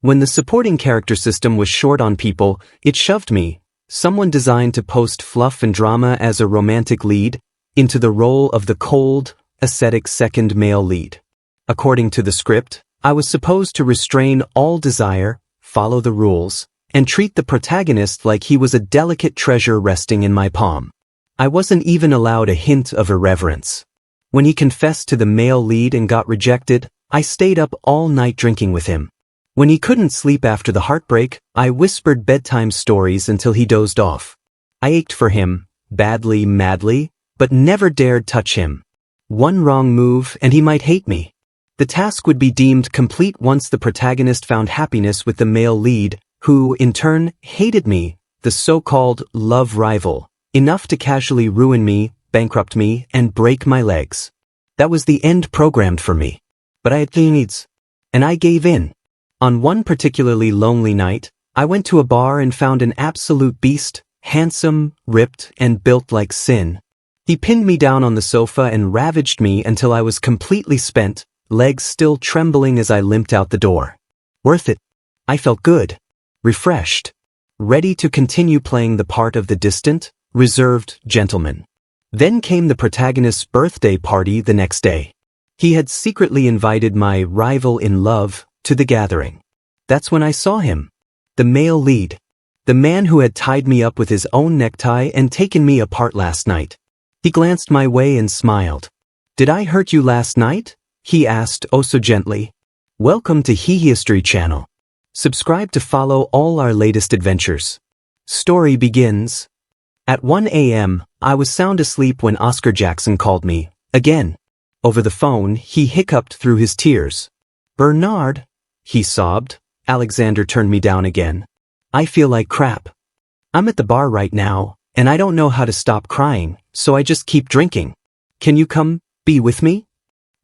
When the supporting character system was short on people, it shoved me, someone designed to post fluff and drama as a romantic lead, into the role of the cold, ascetic second male lead. According to the script, I was supposed to restrain all desire, follow the rules, and treat the protagonist like he was a delicate treasure resting in my palm. I wasn't even allowed a hint of irreverence. When he confessed to the male lead and got rejected, I stayed up all night drinking with him. When he couldn't sleep after the heartbreak, I whispered bedtime stories until he dozed off. I ached for him, badly, madly, but never dared touch him. One wrong move and he might hate me. The task would be deemed complete once the protagonist found happiness with the male lead, who, in turn, hated me, the so-called love rival, enough to casually ruin me, bankrupt me, and break my legs. That was the end programmed for me. But I had needs. And I gave in. On one particularly lonely night, I went to a bar and found an absolute beast, handsome, ripped, and built like sin. He pinned me down on the sofa and ravaged me until I was completely spent, legs still trembling as I limped out the door. Worth it. I felt good. Refreshed. Ready to continue playing the part of the distant, reserved gentleman. Then came the protagonist's birthday party the next day. He had secretly invited my rival in love to the gathering. That's when I saw him. The male lead. The man who had tied me up with his own necktie and taken me apart last night. He glanced my way and smiled. "Did I hurt you last night?" he asked oh so gently. Welcome to History Channel. Subscribe to follow all our latest adventures. Story begins. At 1 a.m., I was sound asleep when Oscar Jackson called me, again. Over the phone, he hiccuped through his tears. "Bernard," he sobbed. Alexander turned me down again. "I feel like crap. I'm at the bar right now, and I don't know how to stop crying, so I just keep drinking. Can you come, be with me?"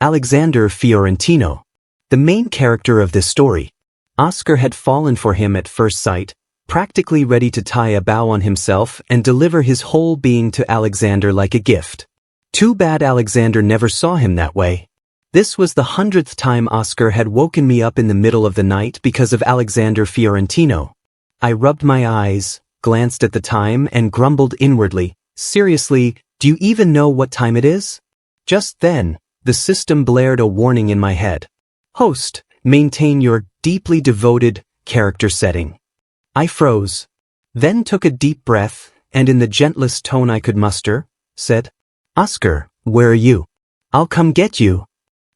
Alexander Fiorentino. The main character of this story. Oscar had fallen for him at first sight, practically ready to tie a bow on himself and deliver his whole being to Alexander like a gift. Too bad Alexander never saw him that way. This was the 100th time Oscar had woken me up in the middle of the night because of Alexander Fiorentino. I rubbed my eyes, glanced at the time, and grumbled inwardly, "Seriously, do you even know what time it is?" Just then, the system blared a warning in my head. "Host, maintain your deeply devoted character setting." I froze, then took a deep breath, and in the gentlest tone I could muster, said, "Oscar, where are you? I'll come get you."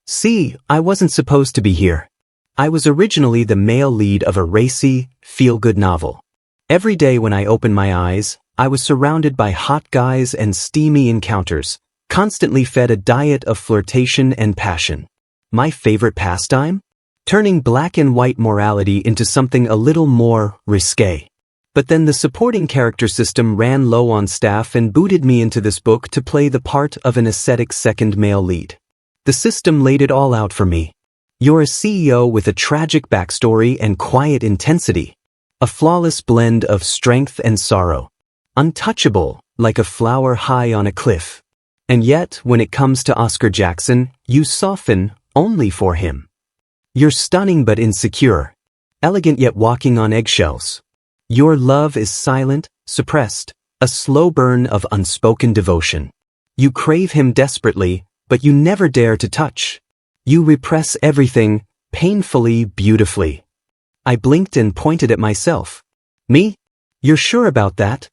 See, I wasn't supposed to be here. I was originally the male lead of a racy, feel-good novel. Every day when I opened my eyes, I was surrounded by hot guys and steamy encounters, constantly fed a diet of flirtation and passion. My favorite pastime? Turning black and white morality into something a little more risque. But then the supporting character system ran low on staff and booted me into this book to play the part of an ascetic second male lead. The system laid it all out for me. You're a CEO with a tragic backstory and quiet intensity. A flawless blend of strength and sorrow. Untouchable, like a flower high on a cliff. And yet, when it comes to Oscar Jackson, you soften only for him. You're stunning but insecure. Elegant yet walking on eggshells. Your love is silent, suppressed, a slow burn of unspoken devotion. You crave him desperately, but you never dare to touch. You repress everything, painfully, beautifully. I blinked and pointed at myself. Me? You're sure about that?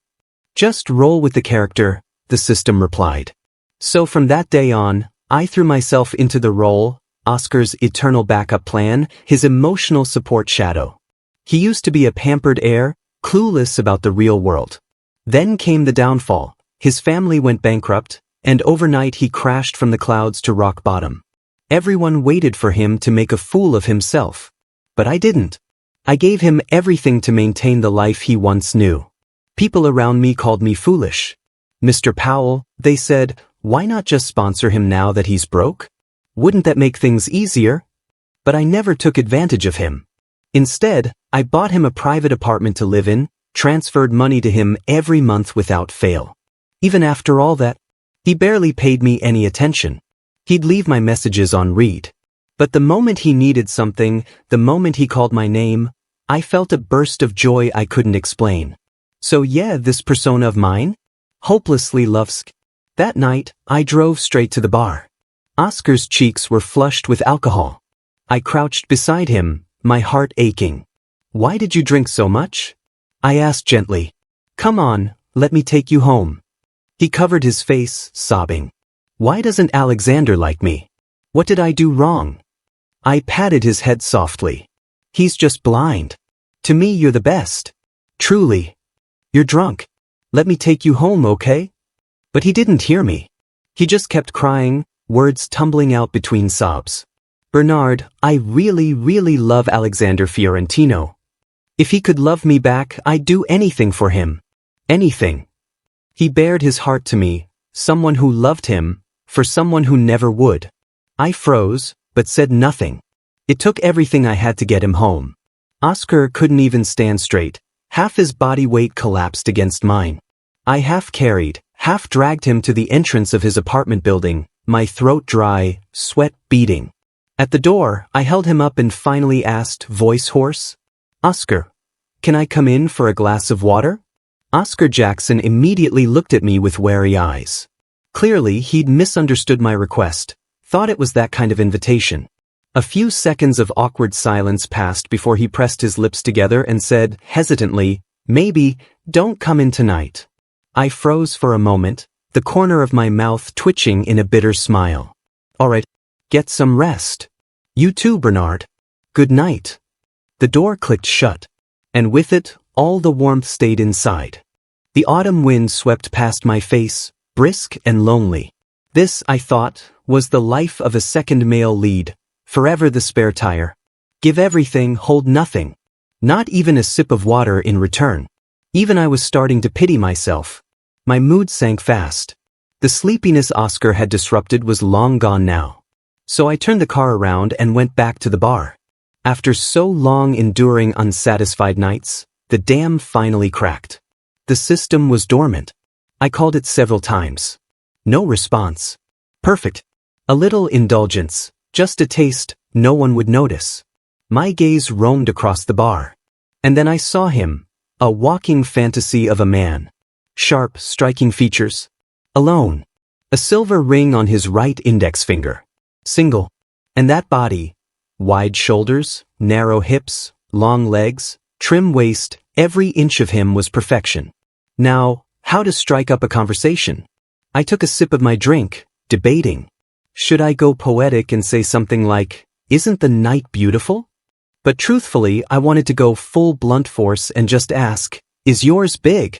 Just roll with the character, the system replied. So from that day on, I threw myself into the role, Oscar's eternal backup plan, his emotional support shadow. He used to be a pampered heir, clueless about the real world. Then came the downfall. His family went bankrupt, and overnight he crashed from the clouds to rock bottom. Everyone waited for him to make a fool of himself. But I didn't. I gave him everything to maintain the life he once knew. People around me called me foolish. "Mr. Powell," they said, "why not just sponsor him now that he's broke? Wouldn't that make things easier?" But I never took advantage of him. Instead, I bought him a private apartment to live in, transferred money to him every month without fail. Even after all that, he barely paid me any attention. He'd leave my messages on read. But the moment he needed something, the moment he called my name, I felt a burst of joy I couldn't explain. So yeah, this persona of mine? Hopelessly lovesk. That night, I drove straight to the bar. Oscar's cheeks were flushed with alcohol. I crouched beside him, my heart aching. Why did you drink so much? I asked gently. Come on, let me take you home. He covered his face, sobbing. Why doesn't Alexander like me? What did I do wrong? I patted his head softly. He's just blind. To me, you're the best. Truly. You're drunk. Let me take you home, okay? But he didn't hear me. He just kept crying, words tumbling out between sobs. Bernard, I really, really love Alexander Fiorentino. If he could love me back, I'd do anything for him. Anything. He bared his heart to me, someone who loved him, for someone who never would. I froze, but said nothing. It took everything I had to get him home. Oscar couldn't even stand straight. Half his body weight collapsed against mine. I half carried, half dragged him to the entrance of his apartment building, my throat dry, sweat beading. At the door, I held him up and finally asked, voice hoarse, Oscar, can I come in for a glass of water? Oscar Jackson immediately looked at me with wary eyes. Clearly, he'd misunderstood my request, thought it was that kind of invitation. A few seconds of awkward silence passed before he pressed his lips together and said, hesitantly, maybe, don't come in tonight. I froze for a moment, the corner of my mouth twitching in a bitter smile. All right, get some rest. You too, Bernard. Good night. The door clicked shut, and with it, all the warmth stayed inside. The autumn wind swept past my face, brisk and lonely. This, I thought, was the life of a second male lead, forever the spare tire. Give everything, hold nothing. Not even a sip of water in return. Even I was starting to pity myself. My mood sank fast. The sleepiness Oscar had disrupted was long gone now. So I turned the car around and went back to the bar. After so long enduring unsatisfied nights, the dam finally cracked. The system was dormant. I called it several times. No response. Perfect. A little indulgence, just a taste, no one would notice. My gaze roamed across the bar. And then I saw him, a walking fantasy of a man. Sharp, striking features. Alone. A silver ring on his right index finger. Single. And that body. Wide shoulders, narrow hips, long legs, trim waist, every inch of him was perfection. Now, how to strike up a conversation? I took a sip of my drink, debating. Should I go poetic and say something like, isn't the night beautiful? But truthfully, I wanted to go full blunt force and just ask, is yours big?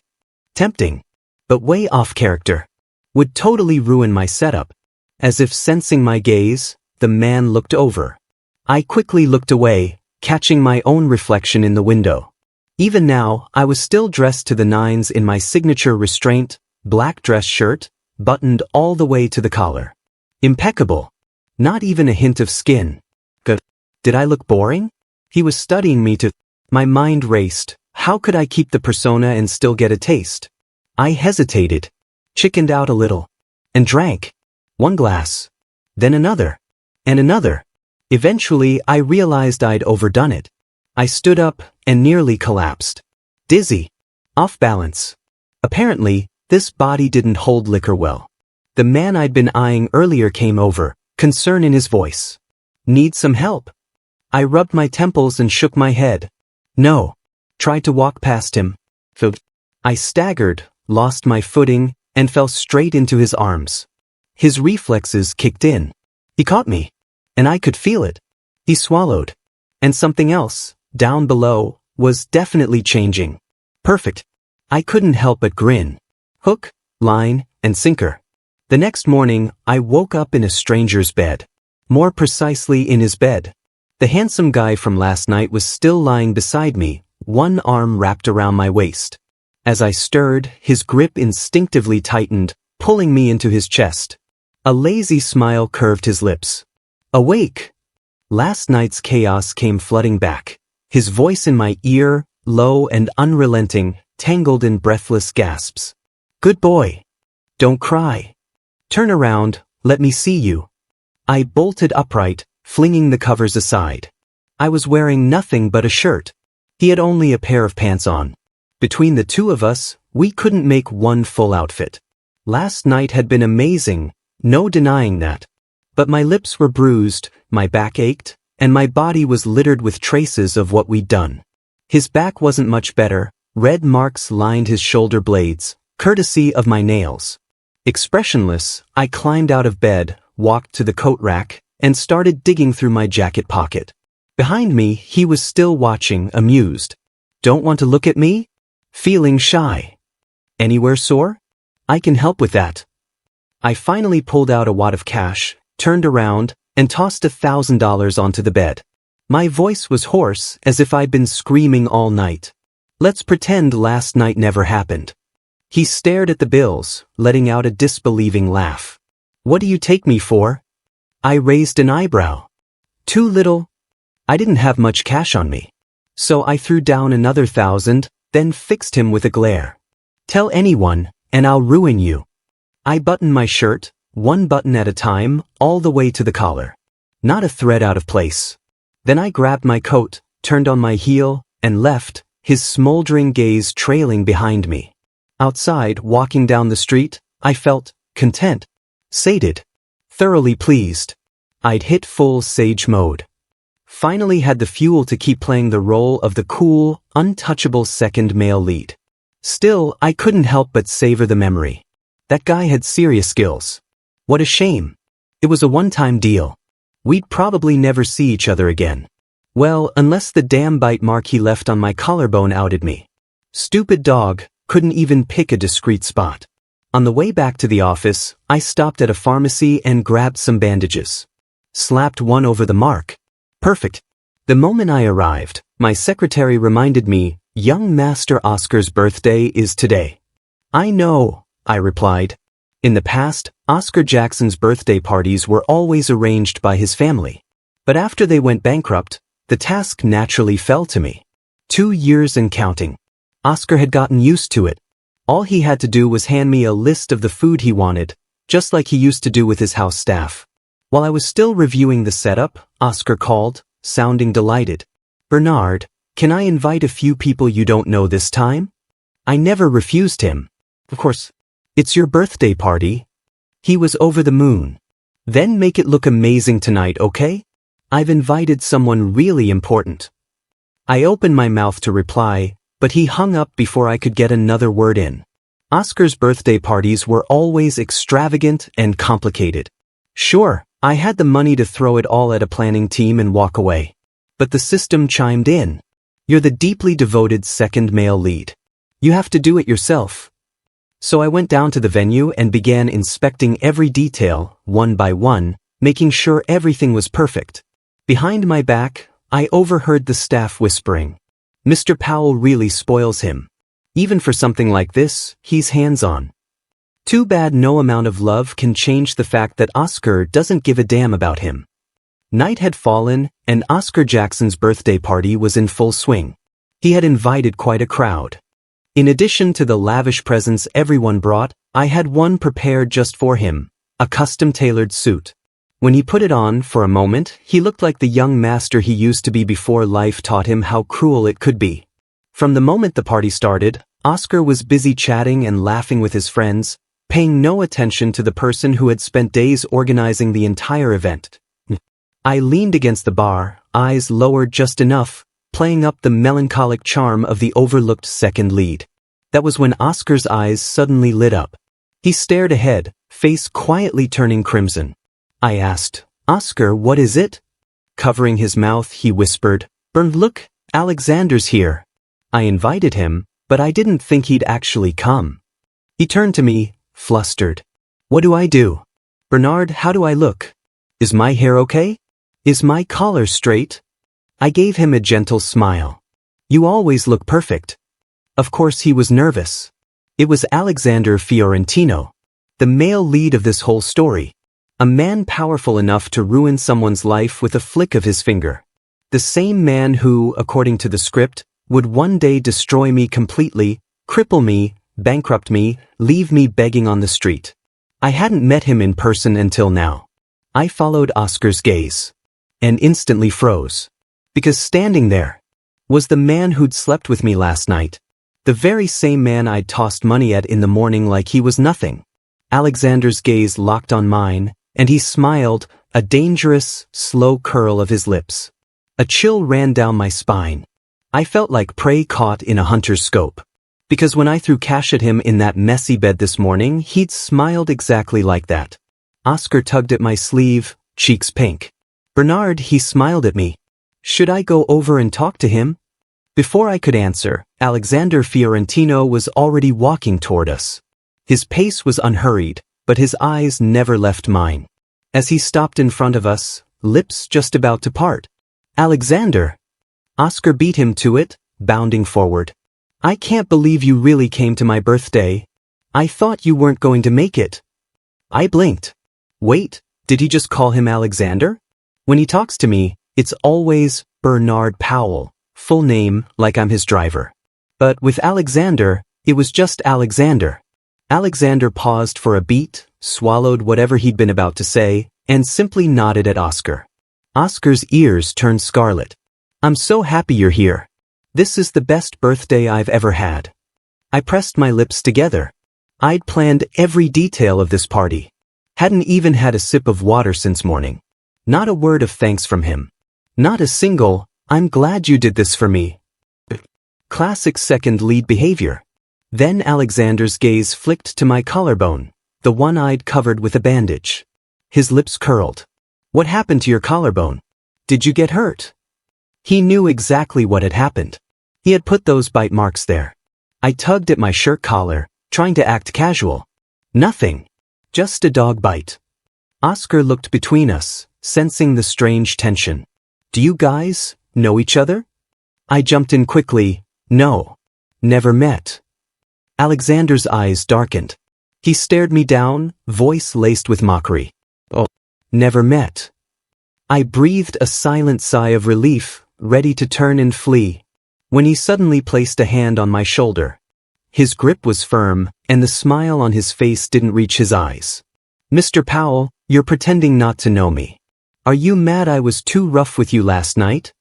Tempting. But way off character. Would totally ruin my setup. As if sensing my gaze, the man looked over. I quickly looked away, catching my own reflection in the window. Even now, I was still dressed to the nines in my signature restraint, black dress shirt, buttoned all the way to the collar. Impeccable. Not even a hint of skin. Good. Did I look boring? He was studying me to... My mind raced. How could I keep the persona and still get a taste? I hesitated, chickened out a little, and drank. One glass. Then another. And another. Eventually, I realized I'd overdone it. I stood up and nearly collapsed. Dizzy. Off balance. Apparently, this body didn't hold liquor well. The man I'd been eyeing earlier came over, concern in his voice. Need some help? I rubbed my temples and shook my head. No. Tried to walk past him. I staggered, lost my footing, and fell straight into his arms. His reflexes kicked in. He caught me. And I could feel it. He swallowed. And something else, down below, was definitely changing. Perfect. I couldn't help but grin. Hook, line, and sinker. The next morning, I woke up in a stranger's bed. More precisely in his bed. The handsome guy from last night was still lying beside me, one arm wrapped around my waist. As I stirred, his grip instinctively tightened, pulling me into his chest. A lazy smile curved his lips. Awake! Last night's chaos came flooding back. His voice in my ear, low and unrelenting, tangled in breathless gasps. Good boy. Don't cry. Turn around, let me see you. I bolted upright, flinging the covers aside. I was wearing nothing but a shirt. He had only a pair of pants on. Between the two of us, we couldn't make one full outfit. Last night had been amazing, no denying that. But my lips were bruised, my back ached, and my body was littered with traces of what we'd done. His back wasn't much better, red marks lined his shoulder blades, courtesy of my nails. Expressionless, I climbed out of bed, walked to the coat rack, and started digging through my jacket pocket. Behind me, he was still watching, amused. Don't want to look at me? Feeling shy. Anywhere sore? I can help with that. I finally pulled out a wad of cash, turned around, and tossed $1,000 onto the bed. My voice was hoarse, as if I'd been screaming all night. Let's pretend last night never happened. He stared at the bills, letting out a disbelieving laugh. What do you take me for? I raised an eyebrow. Too little? I didn't have much cash on me. So I threw down another 1,000, then fixed him with a glare. Tell anyone, and I'll ruin you. I buttoned my shirt, one button at a time, all the way to the collar. Not a thread out of place. Then I grabbed my coat, turned on my heel, and left, his smoldering gaze trailing behind me. Outside, walking down the street, I felt content, sated, thoroughly pleased. I'd hit full sage mode. Finally had the fuel to keep playing the role of the cool, untouchable second male lead. Still, I couldn't help but savor the memory. That guy had serious skills. What a shame. It was a one-time deal. We'd probably never see each other again. Well, unless the damn bite mark he left on my collarbone outed me. Stupid dog, couldn't even pick a discreet spot. On the way back to the office, I stopped at a pharmacy and grabbed some bandages. Slapped one over the mark. Perfect. The moment I arrived, my secretary reminded me, young Master Oscar's birthday is today. I know, I replied. In the past, Oscar Jackson's birthday parties were always arranged by his family. But after they went bankrupt, the task naturally fell to me. 2 years and counting. Oscar had gotten used to it. All he had to do was hand me a list of the food he wanted, just like he used to do with his house staff. While I was still reviewing the setup, Oscar called, sounding delighted. Bernard, can I invite a few people you don't know this time? I never refused him. Of course, it's your birthday party. He was over the moon. Then make it look amazing tonight, okay? I've invited someone really important. I opened my mouth to reply, but he hung up before I could get another word in. Oscar's birthday parties were always extravagant and complicated. Sure, I had the money to throw it all at a planning team and walk away. But the system chimed in. You're the deeply devoted second male lead. You have to do it yourself. So I went down to the venue and began inspecting every detail, one by one, making sure everything was perfect. Behind my back, I overheard the staff whispering. Mr. Powell really spoils him. Even for something like this, he's hands-on. Too bad no amount of love can change the fact that Oscar doesn't give a damn about him. Night had fallen, and Oscar Jackson's birthday party was in full swing. He had invited quite a crowd. In addition to the lavish presents everyone brought, I had one prepared just for him, a custom-tailored suit. When he put it on for a moment, he looked like the young master he used to be before life taught him how cruel it could be. From the moment the party started, Oscar was busy chatting and laughing with his friends, paying no attention to the person who had spent days organizing the entire event. I leaned against the bar, eyes lowered just enough, playing up the melancholic charm of the overlooked second lead. That was when Oscar's eyes suddenly lit up. He stared ahead, face quietly turning crimson. I asked, Oscar, what is it? Covering his mouth, he whispered, Bern, look, Alexander's here. I invited him, but I didn't think he'd actually come. He turned to me, flustered. What do I do? Bernard, how do I look? Is my hair okay? Is my collar straight? I gave him a gentle smile. You always look perfect. Of course he was nervous. It was Alexander Fiorentino, the male lead of this whole story. A man powerful enough to ruin someone's life with a flick of his finger. The same man who, according to the script, would one day destroy me completely, cripple me, bankrupt me, leave me begging on the street. I hadn't met him in person until now. I followed Oscar's gaze. And instantly froze. Because standing there, was the man who'd slept with me last night. The very same man I'd tossed money at in the morning like he was nothing. Alexander's gaze locked on mine, and he smiled, a dangerous, slow curl of his lips. A chill ran down my spine. I felt like prey caught in a hunter's scope. Because when I threw cash at him in that messy bed this morning, he'd smiled exactly like that. Oscar tugged at my sleeve, cheeks pink. Bernard, he smiled at me. Should I go over and talk to him? Before I could answer, Alexander Fiorentino was already walking toward us. His pace was unhurried, but his eyes never left mine. As he stopped in front of us, lips just about to part. Alexander! Oscar beat him to it, bounding forward. I can't believe you really came to my birthday. I thought you weren't going to make it. I blinked. Wait, did he just call him Alexander? When he talks to me, it's always Bernard Powell, full name like I'm his driver. But with Alexander, it was just Alexander. Alexander paused for a beat, swallowed whatever he'd been about to say, and simply nodded at Oscar. Oscar's ears turned scarlet. I'm so happy you're here. This is the best birthday I've ever had. I pressed my lips together. I'd planned every detail of this party. Hadn't even had a sip of water since morning. Not a word of thanks from him. Not a single, I'm glad you did this for me. Classic second lead behavior. Then Alexander's gaze flicked to my collarbone, the one I'd covered with a bandage. His lips curled. What happened to your collarbone? Did you get hurt? He knew exactly what had happened. He had put those bite marks there. I tugged at my shirt collar, trying to act casual. Nothing. Just a dog bite. Oscar looked between us, sensing the strange tension. Do you guys know each other? I jumped in quickly. No. Never met. Alexander's eyes darkened. He stared me down, voice laced with mockery. Oh. Never met. I breathed a silent sigh of relief, ready to turn and flee, when he suddenly placed a hand on my shoulder. His grip was firm, and the smile on his face didn't reach his eyes. Mr. Powell, you're pretending not to know me. Are you mad I was too rough with you last night?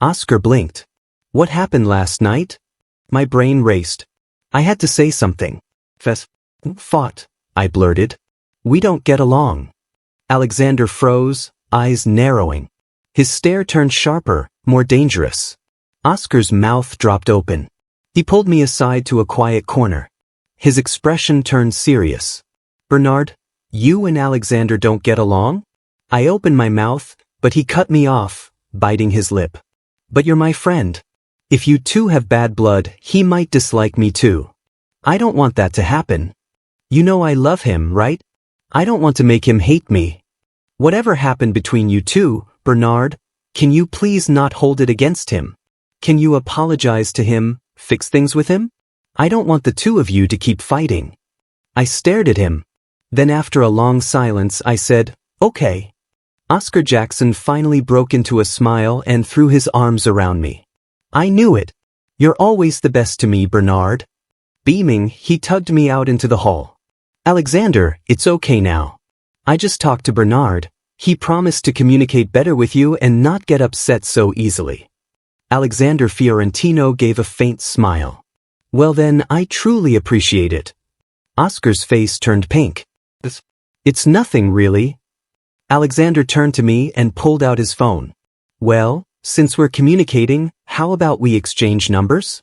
Oscar blinked. What happened last night? My brain raced. I had to say something. Fought, I blurted. We don't get along. Alexander froze, eyes narrowing. His stare turned sharper, more dangerous. Oscar's mouth dropped open. He pulled me aside to a quiet corner. His expression turned serious. Bernard, you and Alexander don't get along? I opened my mouth, but he cut me off, biting his lip. But you're my friend. If you two have bad blood, he might dislike me too. I don't want that to happen. You know I love him, right? I don't want to make him hate me. Whatever happened between you two, Bernard, can you please not hold it against him? Can you apologize to him, fix things with him? I don't want the two of you to keep fighting. I stared at him. Then after a long silence, I said, okay. Oscar Jackson finally broke into a smile and threw his arms around me. I knew it. You're always the best to me, Bernard. Beaming, he tugged me out into the hall. Alexander, it's okay now. I just talked to Bernard. He promised to communicate better with you and not get upset so easily. Alexander Fiorentino gave a faint smile. Well then, I truly appreciate it. Oscar's face turned pink. It's nothing really. Alexander turned to me and pulled out his phone. Well, since we're communicating, how about we exchange numbers?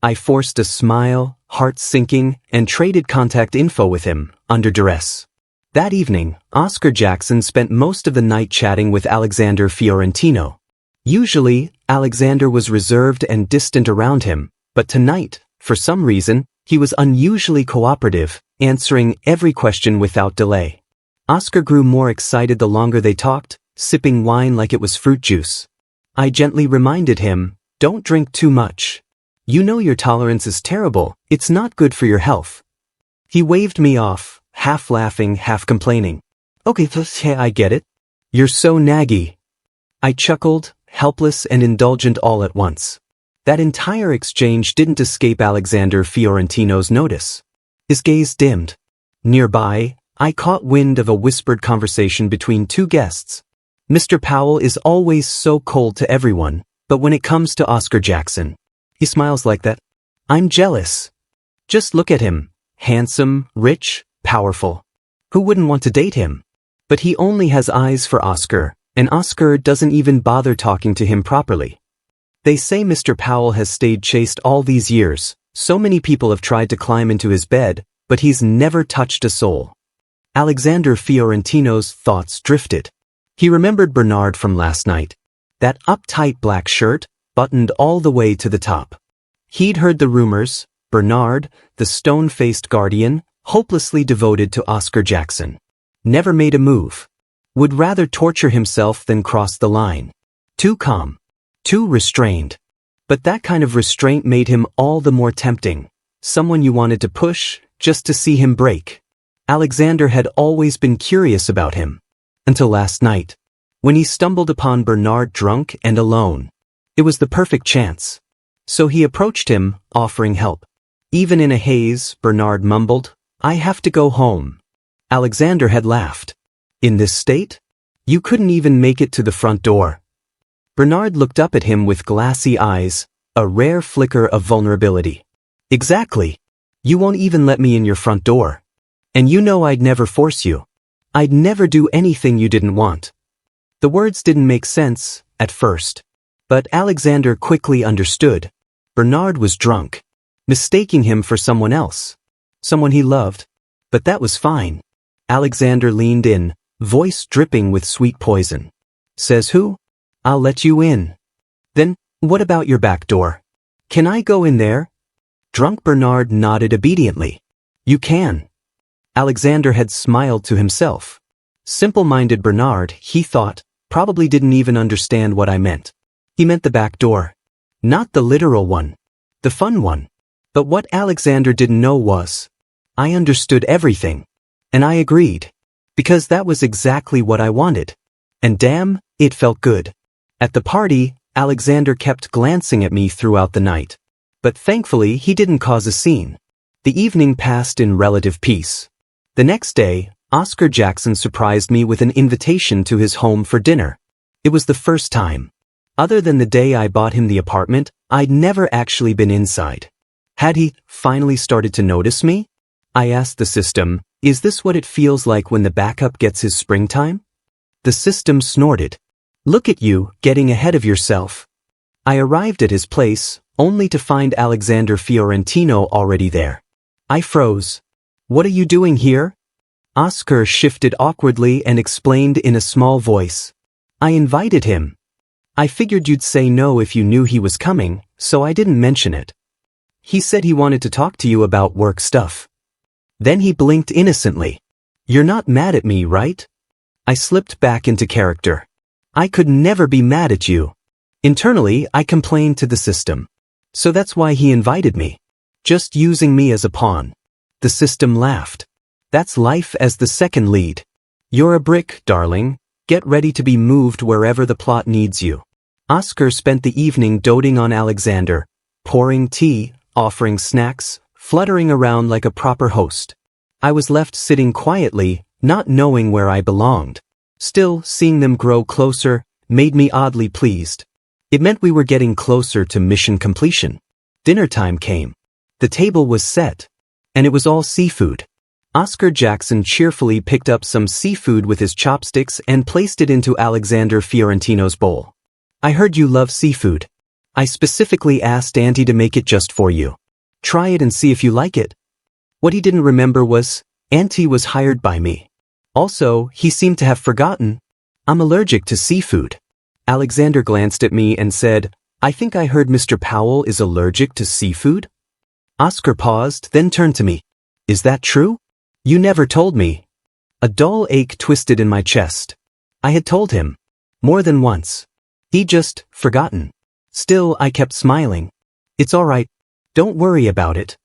I forced a smile, heart sinking, and traded contact info with him, under duress. That evening, Oscar Jackson spent most of the night chatting with Alexander Fiorentino. Usually, Alexander was reserved and distant around him, but tonight, for some reason, he was unusually cooperative, answering every question without delay. Oscar grew more excited the longer they talked, sipping wine like it was fruit juice. I gently reminded him, don't drink too much. You know your tolerance is terrible, it's not good for your health. He waved me off, half laughing, half complaining. Okay, I get it. You're so naggy. I chuckled, helpless and indulgent all at once. That entire exchange didn't escape Alexander Fiorentino's notice. His gaze dimmed. Nearby, I caught wind of a whispered conversation between two guests. Mr. Powell is always so cold to everyone, But when it comes to Oscar Jackson, he smiles like that. I'm jealous. Just look at him. Handsome, rich, powerful. Who wouldn't want to date him? But he only has eyes for Oscar, and Oscar doesn't even bother talking to him properly. They say Mr. Powell has stayed chaste all these years. So many people have tried to climb into his bed, but he's never touched a soul. Alexander Fiorentino's thoughts drifted. He remembered Bernard from last night. That uptight black shirt, buttoned all the way to the top. He'd heard the rumors. Bernard, the stone-faced guardian, hopelessly devoted to Oscar Jackson. Never made a move. Would rather torture himself than cross the line. Too calm. Too restrained. But that kind of restraint made him all the more tempting. Someone you wanted to push, just to see him break. Alexander had always been curious about him. Until last night. When he stumbled upon Bernard drunk and alone. It was the perfect chance. So he approached him, offering help. Even in a haze, Bernard mumbled, I have to go home. Alexander had laughed. In this state? You couldn't even make it to the front door. Bernard looked up at him with glassy eyes, a rare flicker of vulnerability. Exactly. You won't even let me in your front door. And you know I'd never force you. I'd never do anything you didn't want. The words didn't make sense, at first. But Alexander quickly understood. Bernard was drunk, mistaking him for someone else. Someone he loved. But that was fine. Alexander leaned in, voice dripping with sweet poison. Says who? I'll let you in. Then, what about your back door? Can I go in there? Drunk Bernard nodded obediently. You can. Alexander had smiled to himself. Simple-minded Bernard, he thought, probably didn't even understand what I meant. He meant the back door. Not the literal one. The fun one. But what Alexander didn't know was, I understood everything. And I agreed. Because that was exactly what I wanted. And damn, it felt good. At the party, Alexander kept glancing at me throughout the night. But thankfully he didn't cause a scene. The evening passed in relative peace. The next day, Oscar Jackson surprised me with an invitation to his home for dinner. It was the first time. Other than the day I bought him the apartment, I'd never actually been inside. Had he finally started to notice me? I asked the system, is this what it feels like when the backup gets his springtime? The system snorted. Look at you, getting ahead of yourself. I arrived at his place, only to find Alexander Fiorentino already there. I froze. What are you doing here? Oscar shifted awkwardly and explained in a small voice. I invited him. I figured you'd say no if you knew he was coming, so I didn't mention it. He said he wanted to talk to you about work stuff. Then he blinked innocently. You're not mad at me, right? I slipped back into character. I could never be mad at you. Internally, I complained to the system. So that's why he invited me. Just using me as a pawn. The system laughed. That's life as the second lead. You're a brick, darling. Get ready to be moved wherever the plot needs you. Oscar spent the evening doting on Alexander, pouring tea, offering snacks, fluttering around like a proper host. I was left sitting quietly, not knowing where I belonged. Still, seeing them grow closer made me oddly pleased. It meant we were getting closer to mission completion. Dinner time came. The table was set. And it was all seafood. Oscar Jackson cheerfully picked up some seafood with his chopsticks and placed it into Alexander Fiorentino's bowl. I heard you love seafood. I specifically asked Auntie to make it just for you. Try it and see if you like it. What he didn't remember was, Auntie was hired by me. Also, he seemed to have forgotten. I'm allergic to seafood. Alexander glanced at me and said, I think I heard Mr. Powell is allergic to seafood? Oscar paused, then turned to me. Is that true? You never told me. A dull ache twisted in my chest. I had told him. More than once. He'd just forgotten. Still, I kept smiling. It's all right. Don't worry about it.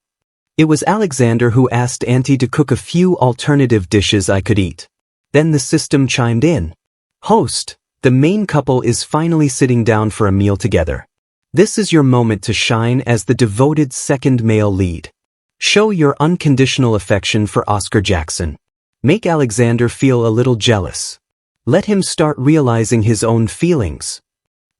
It was Alexander who asked Auntie to cook a few alternative dishes I could eat. Then the system chimed in. Host, the main couple is finally sitting down for a meal together. This is your moment to shine as the devoted second male lead. Show your unconditional affection for Oscar Jackson. Make Alexander feel a little jealous. Let him start realizing his own feelings.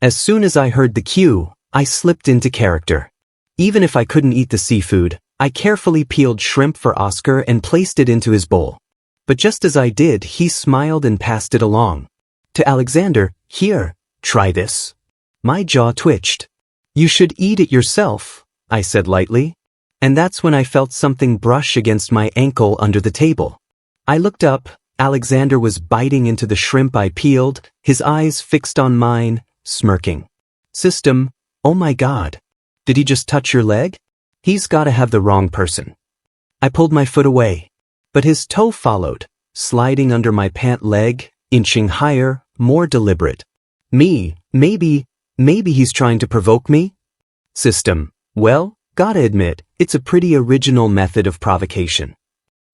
As soon as I heard the cue, I slipped into character. Even if I couldn't eat the seafood, I carefully peeled shrimp for Oscar and placed it into his bowl. But just as I did, he smiled and passed it along. To Alexander, "Here, try this." My jaw twitched. "You should eat it yourself," I said lightly. And that's when I felt something brush against my ankle under the table. I looked up. Alexander was biting into the shrimp I peeled, his eyes fixed on mine, smirking. "System, oh my God. Did he just touch your leg? He's gotta have the wrong person." I pulled my foot away, but his toe followed, sliding under my pant leg, inching higher, more deliberate. Maybe he's trying to provoke me? System, well, gotta admit, it's a pretty original method of provocation.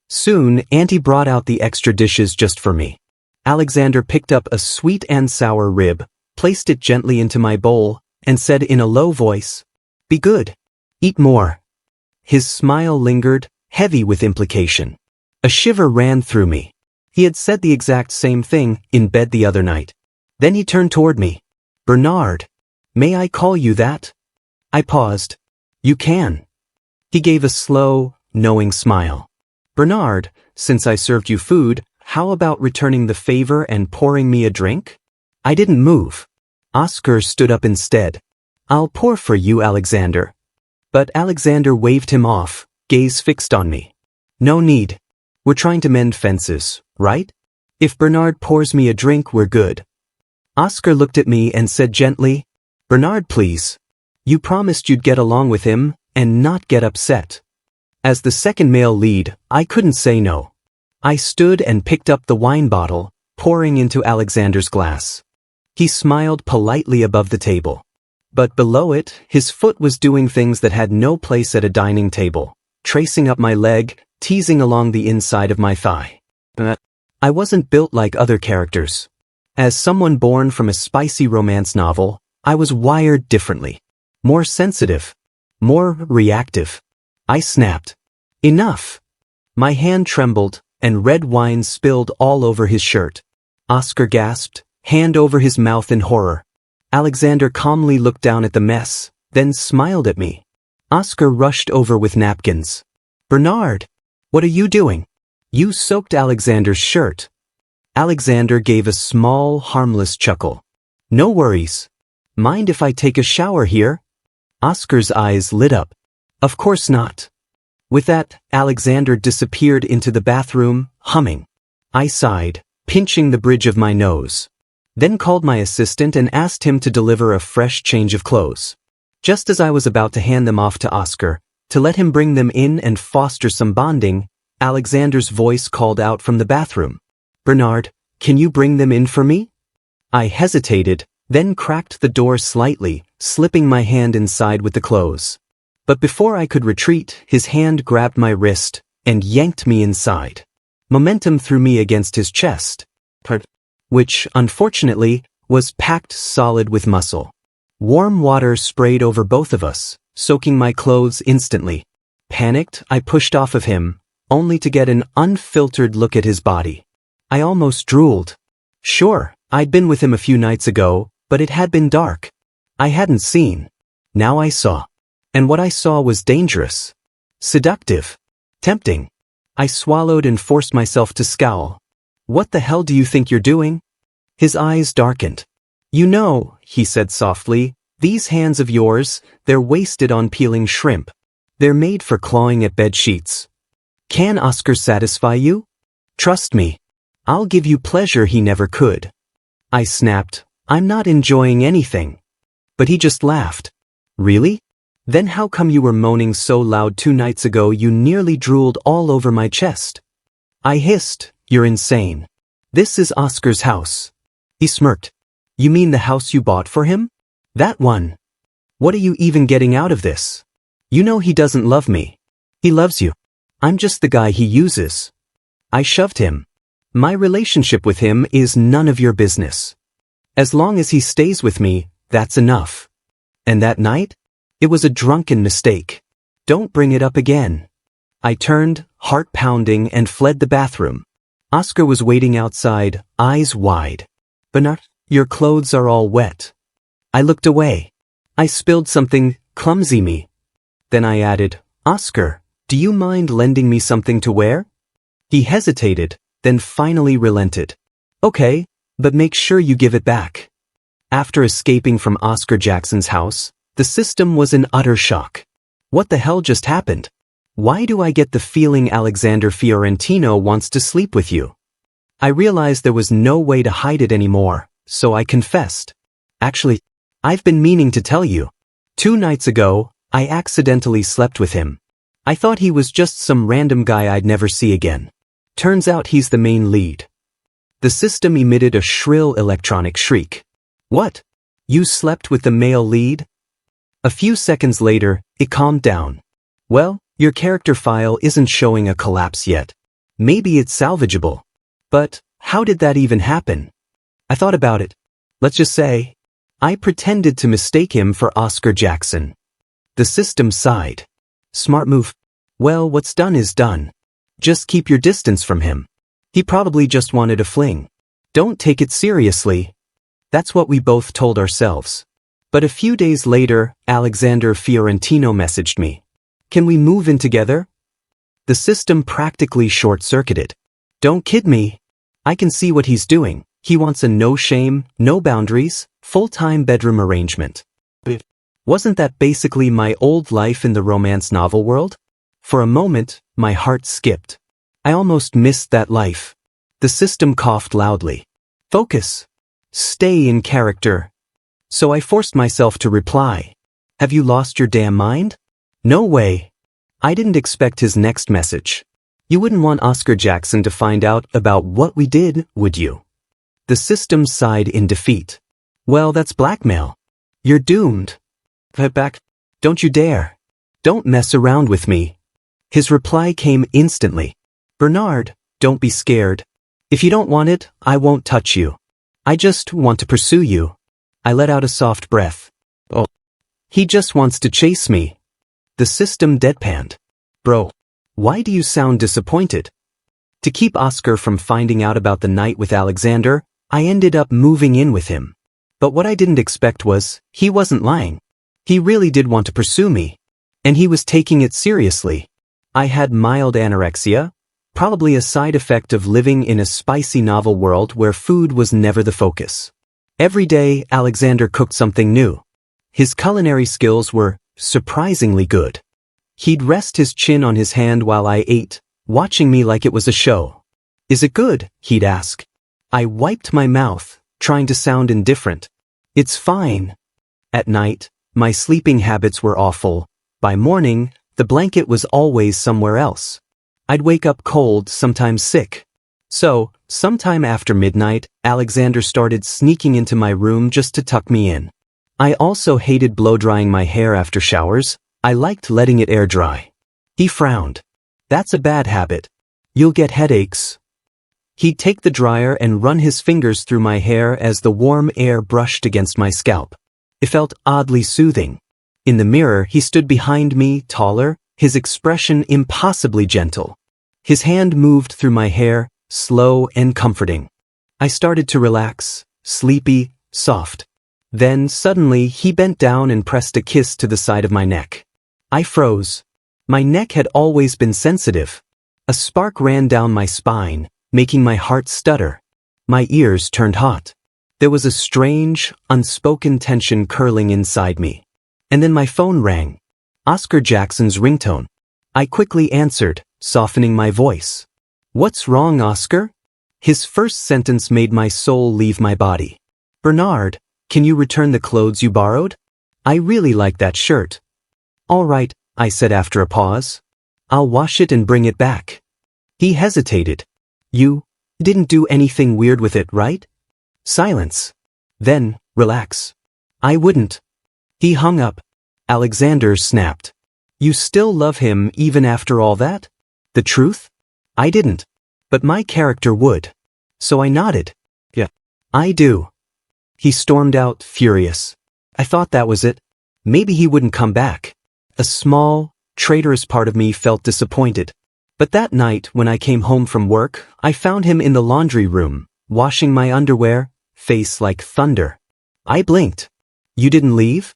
Soon, Auntie brought out the extra dishes just for me. Alexander picked up a sweet and sour rib, placed it gently into my bowl, and said in a low voice, "Be good. Eat more." His smile lingered, heavy with implication. A shiver ran through me. He had said the exact same thing in bed the other night. Then he turned toward me. "Bernard, may I call you that?" I paused. "You can." He gave a slow, knowing smile. "Bernard, since I served you food, how about returning the favor and pouring me a drink?" I didn't move. Oscar stood up instead. "I'll pour for you, Alexander." But Alexander waved him off, gaze fixed on me. "No need. We're trying to mend fences, right? If Bernard pours me a drink, we're good." Oscar looked at me and said gently, "Bernard, please. You promised you'd get along with him and not get upset." As the second male lead, I couldn't say no. I stood and picked up the wine bottle, pouring into Alexander's glass. He smiled politely above the table. But below it, his foot was doing things that had no place at a dining table, tracing up my leg, teasing along the inside of my thigh. I wasn't built like other characters. As someone born from a spicy romance novel, I was wired differently. More sensitive. More reactive. I snapped. "Enough." My hand trembled, and red wine spilled all over his shirt. Oscar gasped, hand over his mouth in horror. Alexander calmly looked down at the mess, then smiled at me. Oscar rushed over with napkins. "Bernard, what are you doing? You soaked Alexander's shirt." Alexander gave a small, harmless chuckle. "No worries. Mind if I take a shower here?" Oscar's eyes lit up. "Of course not." With that, Alexander disappeared into the bathroom, humming. I sighed, pinching the bridge of my nose. Then called my assistant and asked him to deliver a fresh change of clothes. Just as I was about to hand them off to Oscar, to let him bring them in and foster some bonding, Alexander's voice called out from the bathroom. "Bernard, can you bring them in for me?" I hesitated, then cracked the door slightly, slipping my hand inside with the clothes. But before I could retreat, his hand grabbed my wrist and yanked me inside. Momentum threw me against his chest, which, unfortunately, was packed solid with muscle. Warm water sprayed over both of us, soaking my clothes instantly. Panicked, I pushed off of him, only to get an unfiltered look at his body. I almost drooled. Sure, I'd been with him a few nights ago, but it had been dark. I hadn't seen. Now I saw. And what I saw was dangerous. Seductive. Tempting. I swallowed and forced myself to scowl. "What the hell do you think you're doing?" His eyes darkened. "You know," he said softly, "these hands of yours, they're wasted on peeling shrimp. They're made for clawing at bed sheets. Can Oscar satisfy you? Trust me. I'll give you pleasure he never could." I snapped, "I'm not enjoying anything." But he just laughed. "Really? Then how come you were moaning so loud 2 nights ago you nearly drooled all over my chest?" I hissed, "You're insane. This is Oscar's house." He smirked. "You mean the house you bought for him? That one? What are you even getting out of this? You know he doesn't love me. He loves you. I'm just the guy he uses." I shoved him. "My relationship with him is none of your business. As long as he stays with me, that's enough. And that night? It was a drunken mistake. Don't bring it up again." I turned, heart pounding, and fled the bathroom. Oscar was waiting outside, eyes wide. "Bernard, your clothes are all wet." I looked away. I spilled something, clumsy me. Then I added, Oscar, do you mind lending me something to wear? He hesitated, then finally relented. Okay, but make sure you give it back. After escaping from Oscar Jackson's house, the system was in utter shock. What the hell just happened? Why do I get the feeling Alexander Fiorentino wants to sleep with you? I realized there was no way to hide it anymore, so I confessed. Actually, I've been meaning to tell you. 2 nights ago, I accidentally slept with him. I thought he was just some random guy I'd never see again. Turns out he's the main lead. The system emitted a shrill electronic shriek. What? You slept with the male lead? A few seconds later, it calmed down. Well, your character file isn't showing a collapse yet. Maybe it's salvageable. But, how did that even happen? I thought about it. Let's just say, I pretended to mistake him for Oscar Jackson. The system sighed. Smart move. Well, what's done is done. Just keep your distance from him. He probably just wanted a fling. Don't take it seriously. That's what we both told ourselves. But a few days later, Alexander Fiorentino messaged me. Can we move in together? The system practically short-circuited. Don't kid me. I can see what he's doing. He wants a no-shame, no-boundaries, full-time bedroom arrangement. Wasn't that basically my old life in the romance novel world? For a moment, my heart skipped. I almost missed that life. The system coughed loudly. Focus. Stay in character. So I forced myself to reply. Have you lost your damn mind? No way. I didn't expect his next message. You wouldn't want Oscar Jackson to find out about what we did, would you? The system sighed in defeat. Well, that's blackmail. You're doomed. Head back. Don't you dare. Don't mess around with me. His reply came instantly. Bernard, don't be scared. If you don't want it, I won't touch you. I just want to pursue you. I let out a soft breath. Oh. He just wants to chase me. The system deadpanned. Bro, why do you sound disappointed? To keep Oscar from finding out about the night with Alexander, I ended up moving in with him. But what I didn't expect was, he wasn't lying. He really did want to pursue me. And he was taking it seriously. I had mild anorexia, probably a side effect of living in a spicy novel world where food was never the focus. Every day, Alexander cooked something new. His culinary skills were surprisingly good. He'd rest his chin on his hand while I ate, watching me like it was a show. Is it good? He'd ask. I wiped my mouth, trying to sound indifferent. It's fine. At night, my sleeping habits were awful. By morning, the blanket was always somewhere else. I'd wake up cold, sometimes sick. So, sometime after midnight, Alexander started sneaking into my room just to tuck me in. I also hated blow-drying my hair after showers. I liked letting it air dry. He frowned. That's a bad habit. You'll get headaches. He'd take the dryer and run his fingers through my hair as the warm air brushed against my scalp. It felt oddly soothing. In the mirror, he stood behind me, taller, his expression impossibly gentle. His hand moved through my hair, slow and comforting. I started to relax, sleepy, soft. Then, suddenly, he bent down and pressed a kiss to the side of my neck. I froze. My neck had always been sensitive. A spark ran down my spine, making my heart stutter. My ears turned hot. There was a strange, unspoken tension curling inside me. And then my phone rang. Oscar Jackson's ringtone. I quickly answered, softening my voice. What's wrong, Oscar? His first sentence made my soul leave my body. Bernard, can you return the clothes you borrowed? I really like that shirt. All right, I said after a pause. I'll wash it and bring it back. He hesitated. You didn't do anything weird with it, right? Silence. Then, relax. I wouldn't. He hung up. Alexander snapped. You still love him even after all that? The truth? I didn't. But my character would. So I nodded. Yeah. I do. He stormed out, furious. I thought that was it. Maybe he wouldn't come back. A small, traitorous part of me felt disappointed. But that night, when I came home from work, I found him in the laundry room, washing my underwear, face like thunder. I blinked. You didn't leave?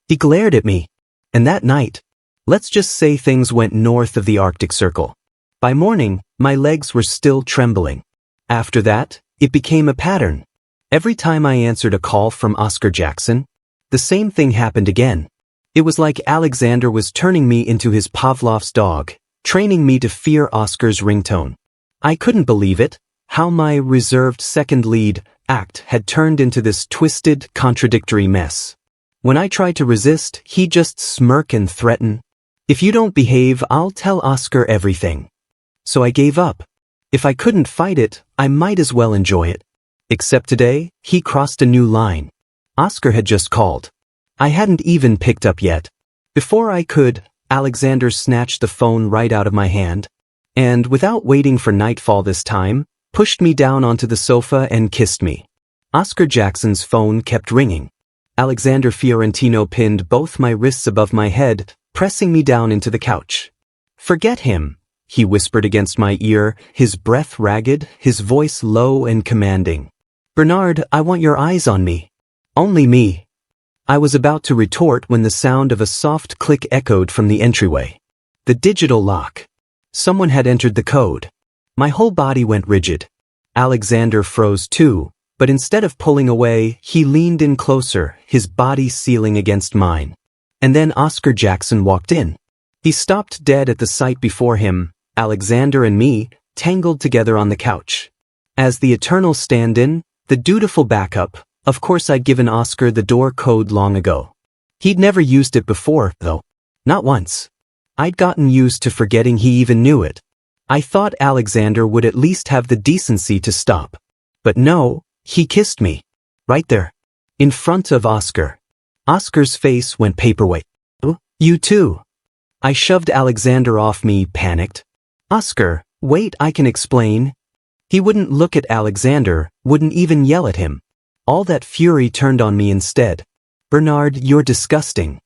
He glared at me. And that night, let's just say things went north of the Arctic Circle. By morning, my legs were still trembling. After that, it became a pattern. Every time I answered a call from Oscar Jackson, the same thing happened again. It was like Alexander was turning me into his Pavlov's dog, training me to fear Oscar's ringtone. I couldn't believe it, how my reserved second lead act had turned into this twisted, contradictory mess. When I tried to resist, he'd just smirk and threaten. If you don't behave, I'll tell Oscar everything. So I gave up. If I couldn't fight it, I might as well enjoy it. Except today, he crossed a new line. Oscar had just called. I hadn't even picked up yet. Before I could, Alexander snatched the phone right out of my hand, and without waiting for nightfall this time, pushed me down onto the sofa and kissed me. Oscar Jackson's phone kept ringing. Alexander Fiorentino pinned both my wrists above my head, pressing me down into the couch. "Forget him," he whispered against my ear, his breath ragged, his voice low and commanding. "Bernard, I want your eyes on me. Only me." I was about to retort when the sound of a soft click echoed from the entryway. The digital lock. Someone had entered the code. My whole body went rigid. Alexander froze too, but instead of pulling away, he leaned in closer, his body sealing against mine. And then Oscar Jackson walked in. He stopped dead at the sight before him, Alexander and me, tangled together on the couch. As the eternal stand-in, the dutiful backup, of course I'd given Oscar the door code long ago. He'd never used it before, though. Not once. I'd gotten used to forgetting he even knew it. I thought Alexander would at least have the decency to stop. But no, he kissed me. Right there. In front of Oscar. Oscar's face went paperweight. "You too." I shoved Alexander off me, panicked. "Oscar, wait, I can explain." He wouldn't look at Alexander, wouldn't even yell at him. All that fury turned on me instead. "Bernard, you're disgusting."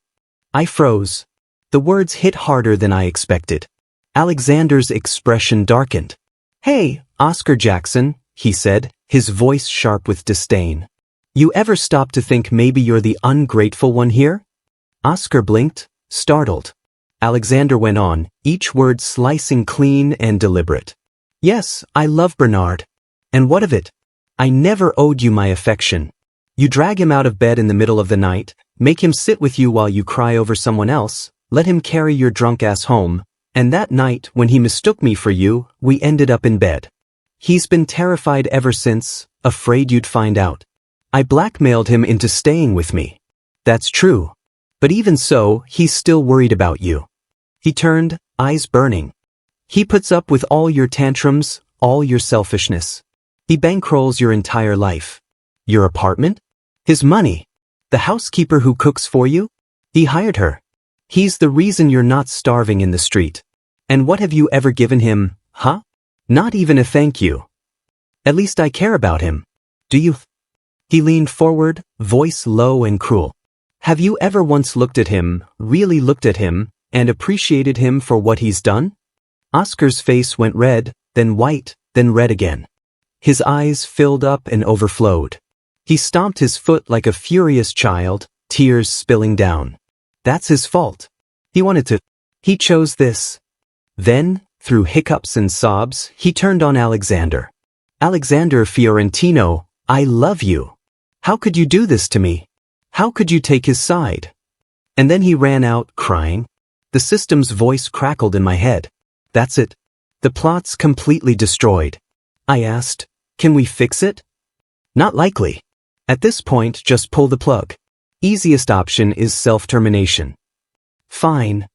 I froze. The words hit harder than I expected. Alexander's expression darkened. "Hey, Oscar Jackson," he said, his voice sharp with disdain. "You ever stop to think maybe you're the ungrateful one here?" Oscar blinked, startled. Alexander went on, each word slicing clean and deliberate. "Yes, I love Bernard. And what of it? I never owed you my affection. You drag him out of bed in the middle of the night, make him sit with you while you cry over someone else, let him carry your drunk ass home, and that night when he mistook me for you, we ended up in bed. He's been terrified ever since, afraid you'd find out. I blackmailed him into staying with me. That's true. But even so, he's still worried about you." He turned, eyes burning. "He puts up with all your tantrums, all your selfishness. He bankrolls your entire life. Your apartment? His money. The housekeeper who cooks for you? He hired her. He's the reason you're not starving in the street. And what have you ever given him, huh? Not even a thank you. At least I care about him. Do you?" He leaned forward, voice low and cruel. "Have you ever once looked at him, really looked at him, and appreciated him for what he's done?" Oscar's face went red, then white, then red again. His eyes filled up and overflowed. He stomped his foot like a furious child, tears spilling down. That's his fault. He wanted to. He chose this. Then, through hiccups and sobs, he turned on Alexander. "Alexander Fiorentino, I love you. How could you do this to me? How could you take his side?" And then he ran out, crying. The system's voice crackled in my head. "That's it. The plot's completely destroyed." I asked, "Can we fix it?" "Not likely. At this point, just pull the plug. Easiest option is self-termination." "Fine.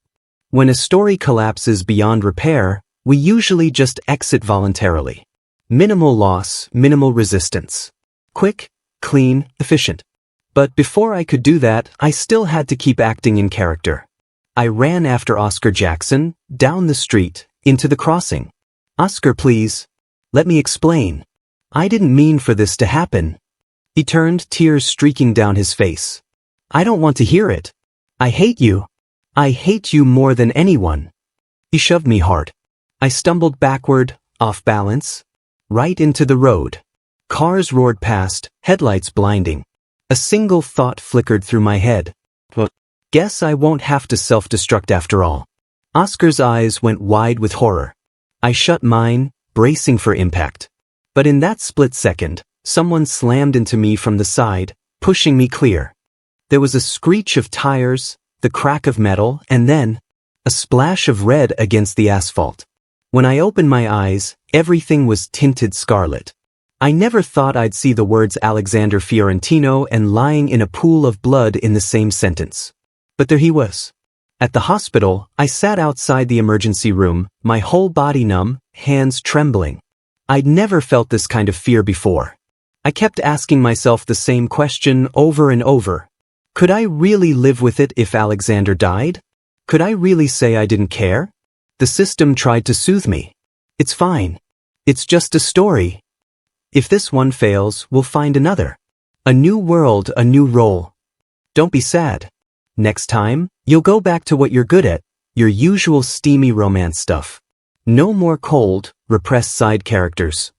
When a story collapses beyond repair, we usually just exit voluntarily. Minimal loss, minimal resistance. Quick, clean, efficient." But before I could do that, I still had to keep acting in character. I ran after Oscar Jackson, down the street, into the crossing. "Oscar, please. Let me explain. I didn't mean for this to happen." He turned, tears streaking down his face. "I don't want to hear it. I hate you. I hate you more than anyone." He shoved me hard. I stumbled backward, off balance, right into the road. Cars roared past, headlights blinding. A single thought flickered through my head. Well, guess I won't have to self-destruct after all. Oscar's eyes went wide with horror. I shut mine, bracing for impact. But in that split second, someone slammed into me from the side, pushing me clear. There was a screech of tires, the crack of metal, and then a splash of red against the asphalt. When I opened my eyes, everything was tinted scarlet. I never thought I'd see the words Alexander Fiorentino and lying in a pool of blood in the same sentence. But there he was. At the hospital, I sat outside the emergency room, my whole body numb, hands trembling. I'd never felt this kind of fear before. I kept asking myself the same question over and over. Could I really live with it if Alexander died? Could I really say I didn't care? The system tried to soothe me. It's fine. It's just a story. If this one fails, we'll find another. A new world, a new role. Don't be sad. Next time, you'll go back to what you're good at, your usual steamy romance stuff. No more cold, repressed side characters.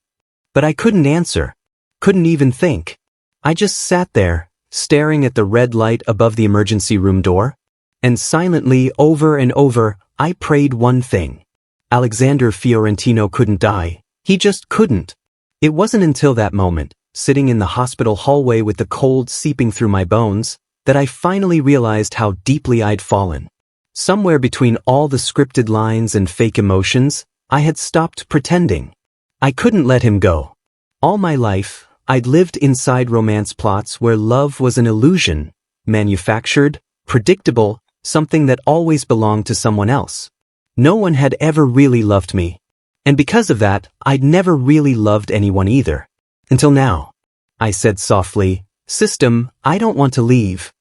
But I couldn't answer. Couldn't even think. I just sat there, staring at the red light above the emergency room door. And silently, over and over, I prayed one thing. Alexander Fiorentino couldn't die. He just couldn't. It wasn't until that moment, sitting in the hospital hallway with the cold seeping through my bones, that I finally realized how deeply I'd fallen. Somewhere between all the scripted lines and fake emotions, I had stopped pretending. I couldn't let him go. All my life, I'd lived inside romance plots where love was an illusion, manufactured, predictable, something that always belonged to someone else. No one had ever really loved me. And because of that, I'd never really loved anyone either. Until now. I said softly, "System, I don't want to leave."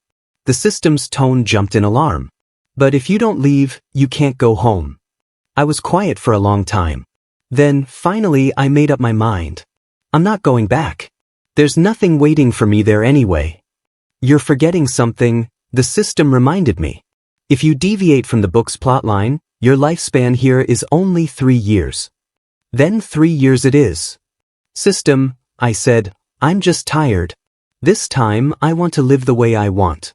The system's tone jumped in alarm. "But if you don't leave, you can't go home." I was quiet for a long time. Then, finally, I made up my mind. I'm not going back. There's nothing waiting for me there anyway. "You're forgetting something," the system reminded me. "If you deviate from the book's plotline, your lifespan here is only 3 years. Then 3 years it is." "System," I said, "I'm just tired. This time I want to live the way I want."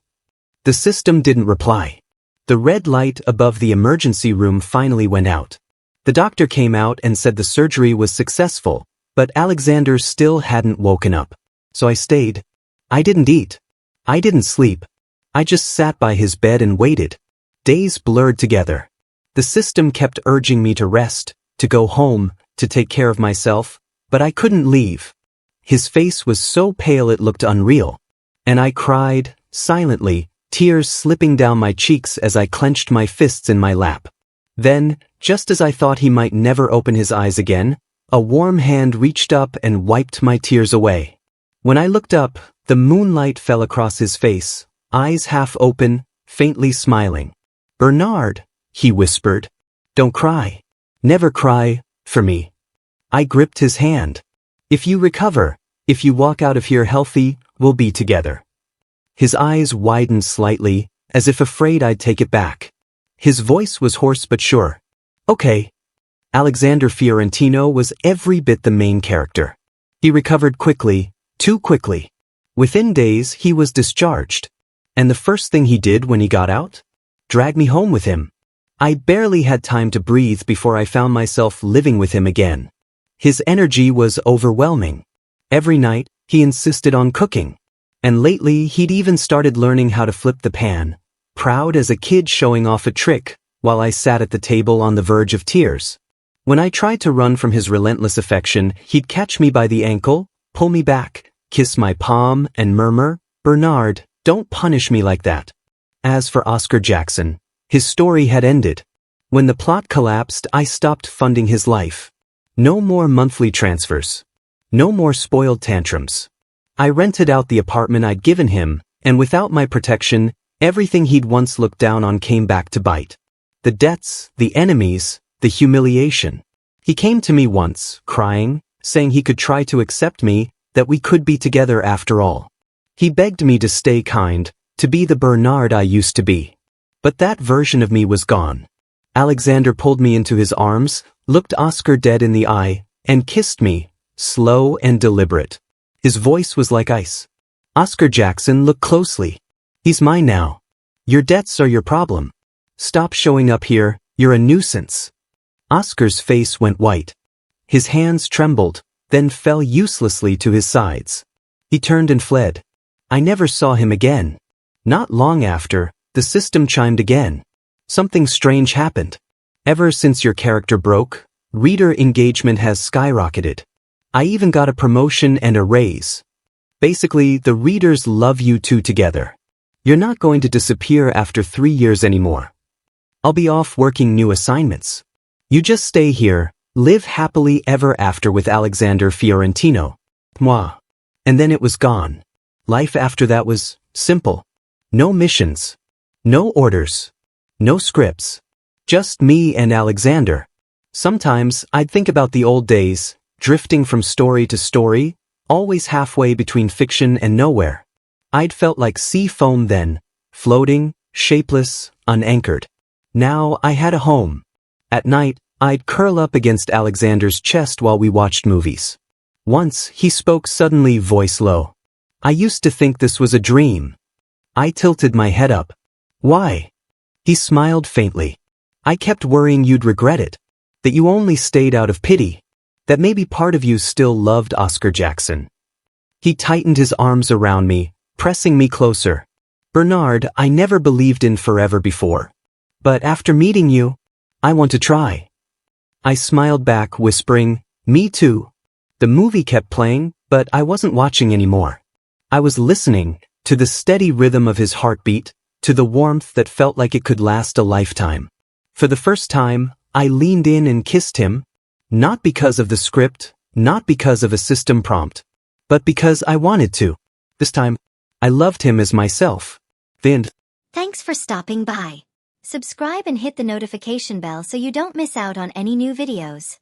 The system didn't reply. The red light above the emergency room finally went out. The doctor came out and said the surgery was successful, but Alexander still hadn't woken up. So I stayed. I didn't eat. I didn't sleep. I just sat by his bed and waited. Days blurred together. The system kept urging me to rest, to go home, to take care of myself, but I couldn't leave. His face was so pale it looked unreal. And I cried, silently, tears slipping down my cheeks as I clenched my fists in my lap. Then, just as I thought he might never open his eyes again, a warm hand reached up and wiped my tears away. When I looked up, the moonlight fell across his face, eyes half open, faintly smiling. "Bernard," he whispered. "Don't cry. Never cry, for me." I gripped his hand. "If you recover, if you walk out of here healthy, we'll be together." His eyes widened slightly, as if afraid I'd take it back. His voice was hoarse but sure. "Okay." Alexander Fiorentino was every bit the main character. He recovered quickly, too quickly. Within days, he was discharged. And the first thing he did when he got out? Drag me home with him. I barely had time to breathe before I found myself living with him again. His energy was overwhelming. Every night, he insisted on cooking. And lately, he'd even started learning how to flip the pan, proud as a kid showing off a trick, while I sat at the table on the verge of tears. When I tried to run from his relentless affection, he'd catch me by the ankle, pull me back, kiss my palm, and murmur, "Bernard, don't punish me like that." As for Oscar Jackson, his story had ended. When the plot collapsed, I stopped funding his life. No more monthly transfers. No more spoiled tantrums. I rented out the apartment I'd given him, and without my protection, everything he'd once looked down on came back to bite. The debts, the enemies, the humiliation. He came to me once, crying, saying he could try to accept me, that we could be together after all. He begged me to stay kind, to be the Bernard I used to be. But that version of me was gone. Alexander pulled me into his arms, looked Oscar dead in the eye, and kissed me, slow and deliberate. His voice was like ice. Oscar Jackson, look closely. He's mine now. Your debts are your problem. Stop showing up here, you're a nuisance. Oscar's face went white. His hands trembled, then fell uselessly to his sides. He turned and fled. I never saw him again. Not long after, the system chimed again. Something strange happened. Ever since your character broke, reader engagement has skyrocketed. I even got a promotion and a raise. Basically, the readers love you two together. You're not going to disappear after 3 years anymore. I'll be off working new assignments. You just stay here, live happily ever after with Alexander Fiorentino. Moi. And then it was gone. Life after that was simple. No missions. No orders. No scripts. Just me and Alexander. Sometimes I'd think about the old days, drifting from story to story, always halfway between fiction and nowhere. I'd felt like sea foam then, floating, shapeless, unanchored. Now I had a home. At night, I'd curl up against Alexander's chest while we watched movies. Once, he spoke suddenly, voice low. I used to think this was a dream. I tilted my head up. Why? He smiled faintly. I kept worrying you'd regret it. That you only stayed out of pity. That maybe part of you still loved Oscar Jackson. He tightened his arms around me, pressing me closer. Bernard, I never believed in forever before. But after meeting you, I want to try. I smiled back, whispering, me too. The movie kept playing, but I wasn't watching anymore. I was listening, to the steady rhythm of his heartbeat, to the warmth that felt like it could last a lifetime. For the first time, I leaned in and kissed him, not because of the script, not because of a system prompt, but because I wanted to. This time, I loved him as myself. The end. Thanks for stopping by. Subscribe and hit the notification bell so you don't miss out on any new videos.